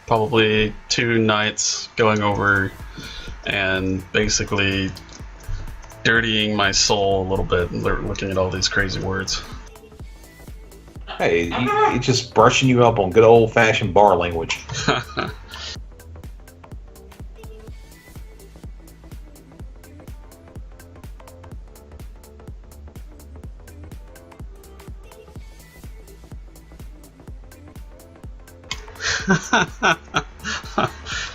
probably 2 nights going over and basically dirtying my soul a little bit, looking at all these crazy words. Hey, it's just brushing you up on good old-fashioned bar language.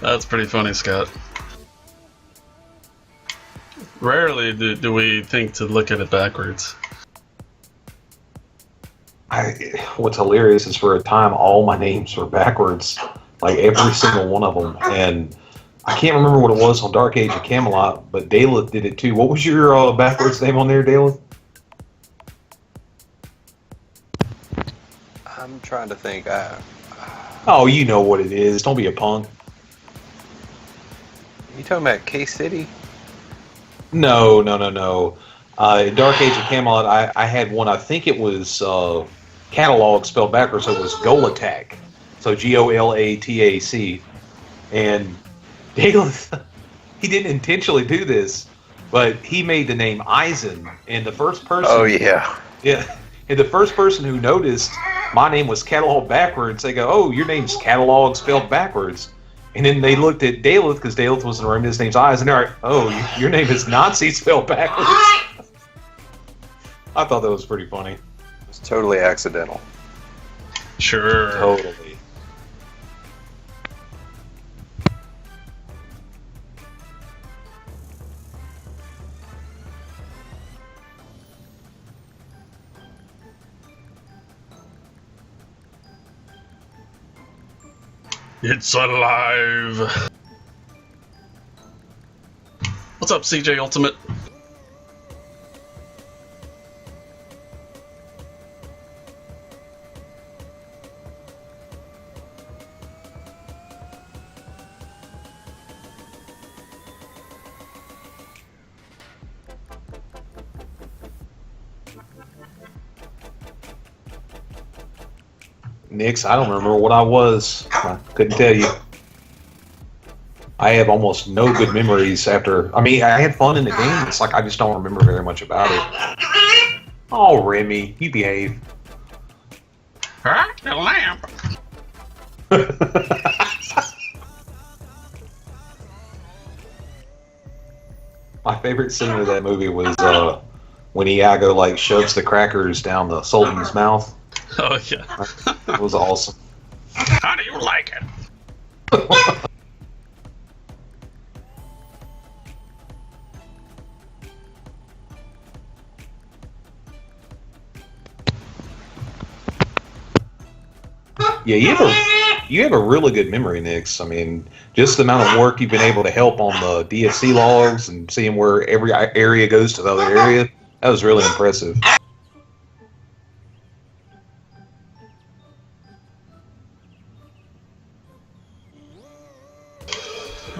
That's pretty funny, Scott. Rarely do we think to look at it backwards. What's hilarious is for a time all my names were backwards, like every single one of them, and I can't remember what it was on Dark Age of Camelot, but Daleth did it too. What was your backwards name on there, Daleth? I'm trying to think. Oh, you know what it is. Don't be a punk. You talking about K-City? No. In Dark Age of Camelot, I had one. I think it was catalog spelled backwards. So it was Golatac. So Golatac. And Daleth, he didn't intentionally do this, but he made the name Eisen. And the first person. Oh yeah. Yeah. And the first person who noticed my name was catalog backwards, they go, "Oh, your name's catalog spelled backwards." And then they looked at Daleth, because Daleth was in the room, his name's Eyes, and they're like, "Oh, your name is Nazi spelled backwards." I thought that was pretty funny. It's totally accidental. Sure. Totally. It's alive. What's up, CJ Ultimate? Nix, I don't remember what I was. I couldn't tell you. I have almost no good memories after. I mean, I had fun in the game. It's like I just don't remember very much about it. Oh, Remy, you behave. Huh? The lamp. My favorite scene of that movie was when Iago like shoves the crackers down the Sultan's mouth. Oh yeah. It was awesome. How do you like it? Yeah, you have a really good memory, Nix. I mean, just the amount of work you've been able to help on the DSC logs and seeing where every area goes to the other area, that was really impressive.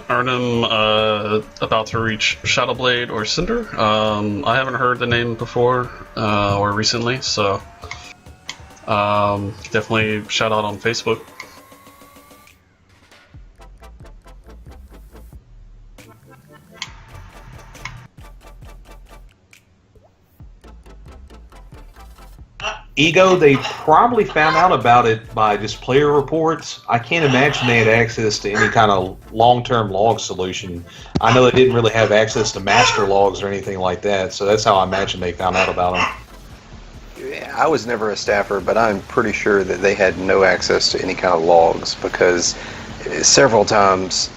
Arnhem about to reach Shadowblade or Cinder. I haven't heard the name before or recently, so definitely shout out on Facebook. Ego, they probably found out about it by just player reports. I can't imagine they had access to any kind of long-term log solution. I know they didn't really have access to master logs or anything like that, so that's how I imagine they found out about them. Yeah, I was never a staffer, but I'm pretty sure that they had no access to any kind of logs because several times,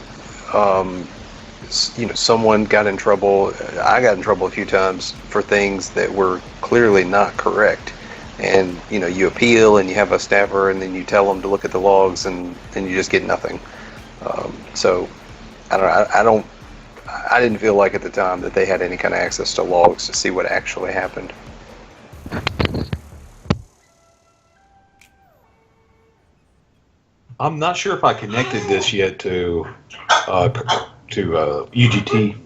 someone got in trouble. I got in trouble a few times for things that were clearly not correct. And you appeal and you have a staffer and then you tell them to look at the logs and you just get nothing. So I didn't feel like at the time that they had any kind of access to logs to see what actually happened. I'm not sure if I connected this yet to UGT.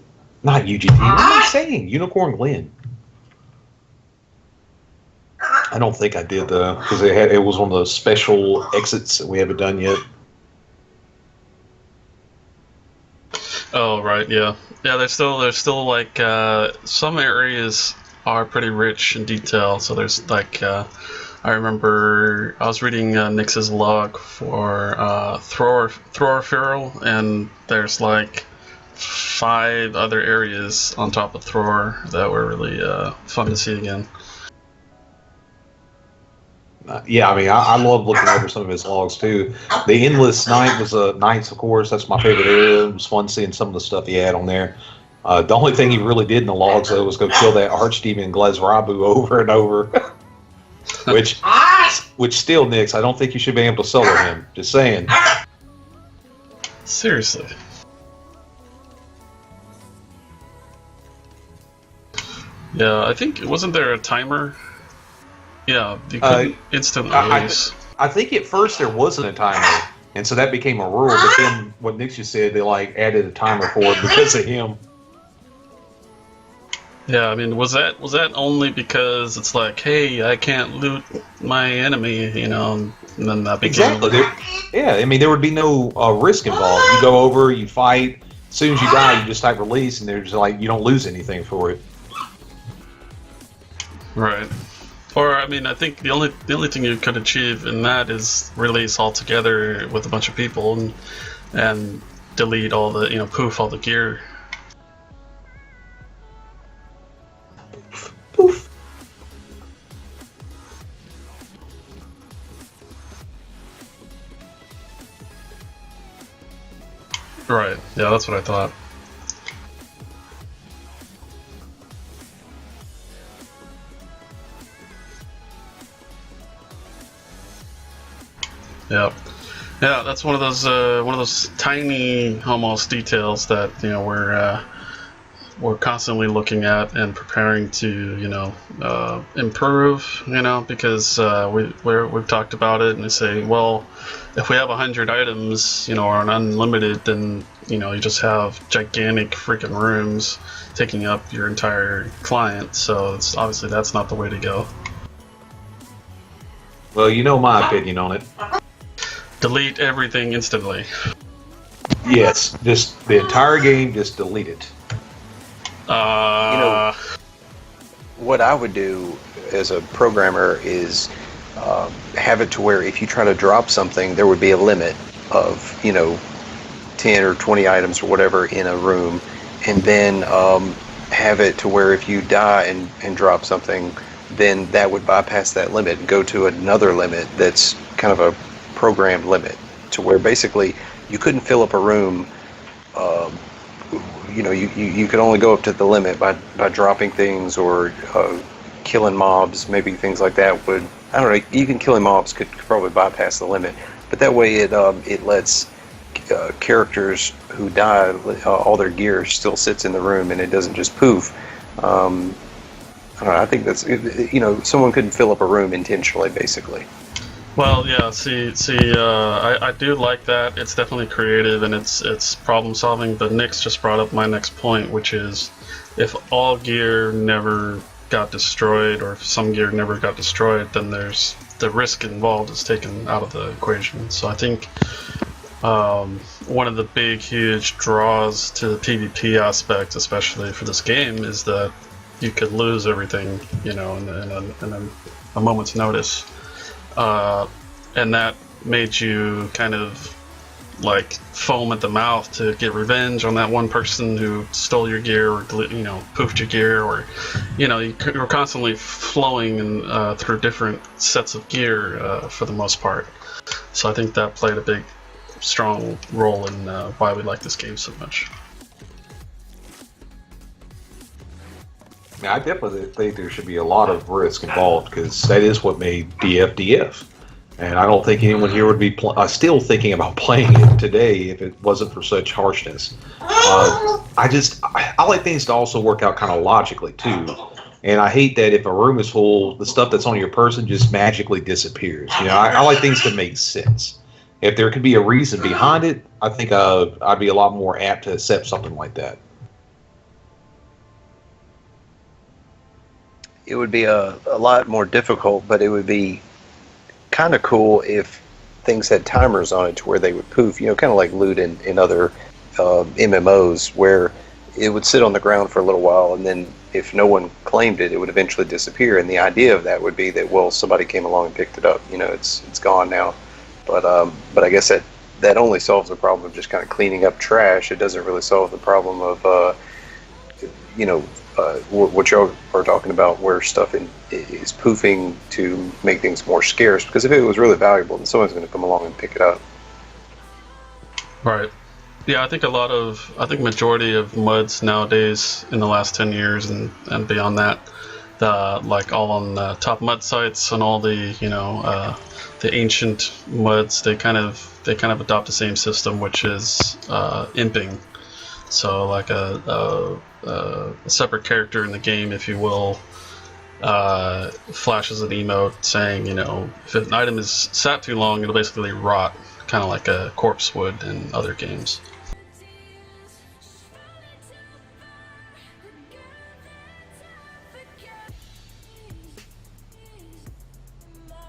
Not UGT. What am I saying? Unicorn Glen. I don't think I did because it was one of the special exits that we haven't done yet. Oh right, yeah, yeah. There's still like some areas are pretty rich in detail. So there's like I remember I was reading Nyx's log for Thror Feral, and there's like 5 other areas on top of Thror that were really fun to see again. Yeah, I mean, I love looking over some of his logs too. The Endless Night was Nights, of course. That's my favorite area. It was fun seeing some of the stuff he had on there. The only thing he really did in the logs though was go kill that archdemon Glazrabu over and over, which still, Nix, I don't think you should be able to solo him. Just saying. Seriously. Yeah, I think wasn't there a timer? Yeah, you couldn't instantly lose. I think at first there wasn't a timer, and so that became a rule. But then, what Nix just said, they like added a timer for it because of him. Yeah, I mean, was that only because it's like, hey, I can't loot my enemy, you know, and then that became Exactly. Yeah, I mean, there would be no risk involved. You go over, you fight. As soon as you die, you just type release, and there's like you don't lose anything for it. right. Or I mean, I think the only thing you could achieve in that is release altogether with a bunch of people and delete all the poof all the gear. Poof. Right. Yeah, that's what I thought. Yeah, yeah, that's one of those tiny almost details that we're constantly looking at and preparing to improve. Because we've talked about it and they say, well, if we have 100 items, or an unlimited, then you just have gigantic freaking rooms taking up your entire client. So it's obviously that's not the way to go. Well, you know my opinion on it. Delete everything instantly. Yes, just the entire game, just delete it. What I would do as a programmer is have it to where if you try to drop something, there would be a limit of 10 or 20 items or whatever in a room, and then have it to where if you die and drop something, then that would bypass that limit and go to another limit that's kind of a programmed limit, to where basically you couldn't fill up a room. You could only go up to the limit by dropping things or killing mobs. Maybe things like that would, I don't know, even killing mobs could probably bypass the limit. But that way it lets characters who die, all their gear still sits in the room and it doesn't just poof. I don't know, I think that's, someone couldn't fill up a room intentionally, basically. Well, yeah. I do like that. It's definitely creative and it's problem solving. But Nyx just brought up my next point, which is if all gear never got destroyed, or if some gear never got destroyed, then there's the risk involved is taken out of the equation. So I think one of the big, huge draws to the PvP aspect, especially for this game, is that you could lose everything, in a moment's notice. And that made you kind of like foam at the mouth to get revenge on that one person who stole your gear or poofed your gear, or you're constantly flowing through different sets of gear for the most part. So I think that played a big, strong role in why we like this game so much. I definitely think there should be a lot of risk involved, because that is what made DF. And I don't think anyone here would be still thinking about playing it today if it wasn't for such harshness. I like things to also work out kind of logically too. And I hate that if a room is full, the stuff that's on your person just magically disappears. I like things to make sense. If there could be a reason behind it, I think I'd be a lot more apt to accept something like that. It would be a lot more difficult, but it would be kind of cool if things had timers on it to where they would poof, kind of like loot in other MMOs where it would sit on the ground for a little while, and then if no one claimed it, it would eventually disappear. And the idea of that would be that, well, somebody came along and picked it up. It's gone now. But I guess that only solves the problem of just kind of cleaning up trash. It doesn't really solve the problem of what y'all are talking about, where stuff is poofing to make things more scarce. Because if it was really valuable, then someone's going to come along and pick it up. Right. Yeah, I think majority of MUDs nowadays in the last 10 years and beyond that, like all on the top MUD sites and all the the ancient MUDs, they kind of adopt the same system, which is imping. So like a separate character in the game, if you will, flashes an emote saying, if an item is sat too long, it'll basically rot, kind of like a corpse would in other games.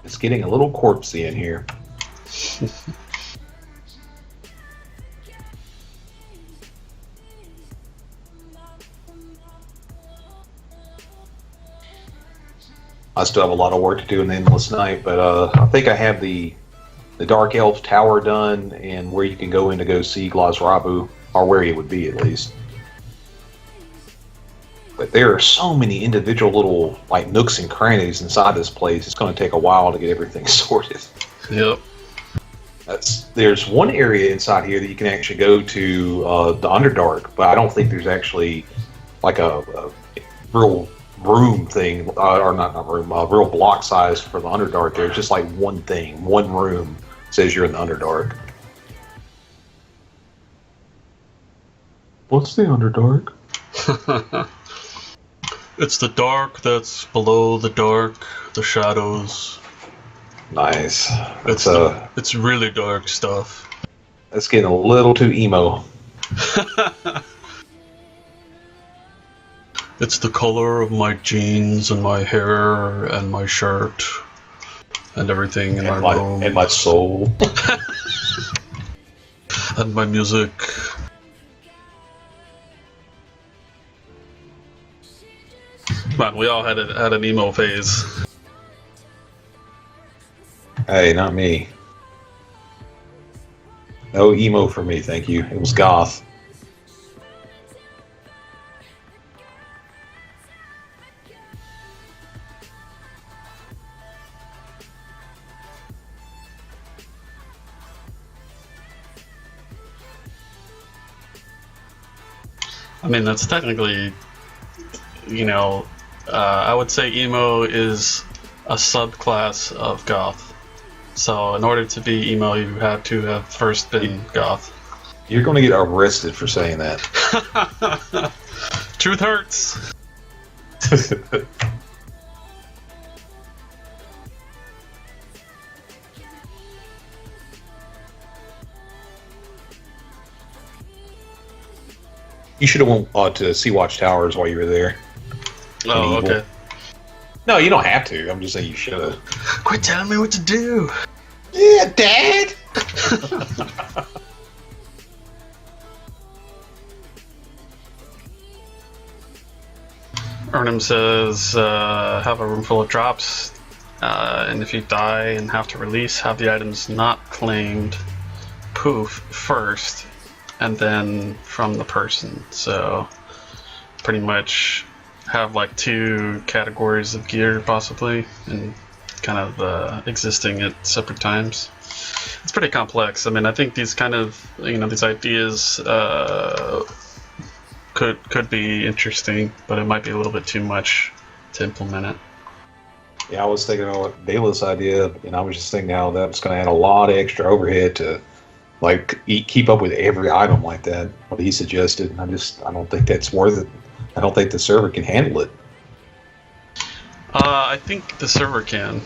It's getting a little corpsey in here. I still have a lot of work to do in the Endless Night, but I think I have the Dark Elf Tower done, and where you can go in to go see Glazrabu, or where he would be at least. But there are so many individual little nooks and crannies inside this place. It's going to take a while to get everything sorted. Yep. There's one area inside here that you can actually go to the Underdark, but I don't think there's actually a real room thing, or not room, real block size for the Underdark. There's just one room says you're in the Underdark. What's the Underdark? It's the dark that's below the dark, the shadows. Nice. It's really dark stuff. That's getting a little too emo. It's the color of my jeans and my hair and my shirt and everything in my room. And my soul. And my music. Man, we all had an emo phase. Hey, not me. No emo for me, thank you. It was goth. I mean, that's technically, I would say emo is a subclass of goth. So in order to be emo, you had to have first been goth. You're going to get arrested for saying that. Truth hurts. You should have went to Sea-Watch Towers while you were there. Oh, okay. No, you don't have to. I'm just saying you should have. Quit telling me what to do. Yeah, Dad! Arnhem says, have a room full of drops, and if you die and have to release, have the items not claimed poof first, and then from the person. So, pretty much have two categories of gear, possibly, and kind of existing at separate times. It's pretty complex. I mean, I think these kind of, these ideas could be interesting, but it might be a little bit too much to implement it. Yeah, I was thinking about Dela's idea, and I was just thinking how that's going to add a lot of extra overhead to keep up with every item like that. What he suggested, I don't think that's worth it. I don't think the server can handle it. I think the server can.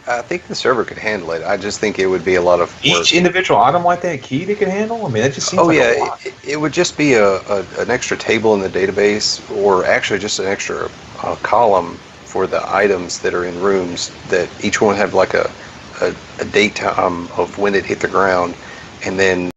I think the server could handle it. I just think it would be a lot of work. Each individual item like that, Key, they can handle? I mean, that just seems a lot. It would just be an extra table in the database, or actually just an extra column for the items that are in rooms, that each one have a date time of when it hit the ground, and then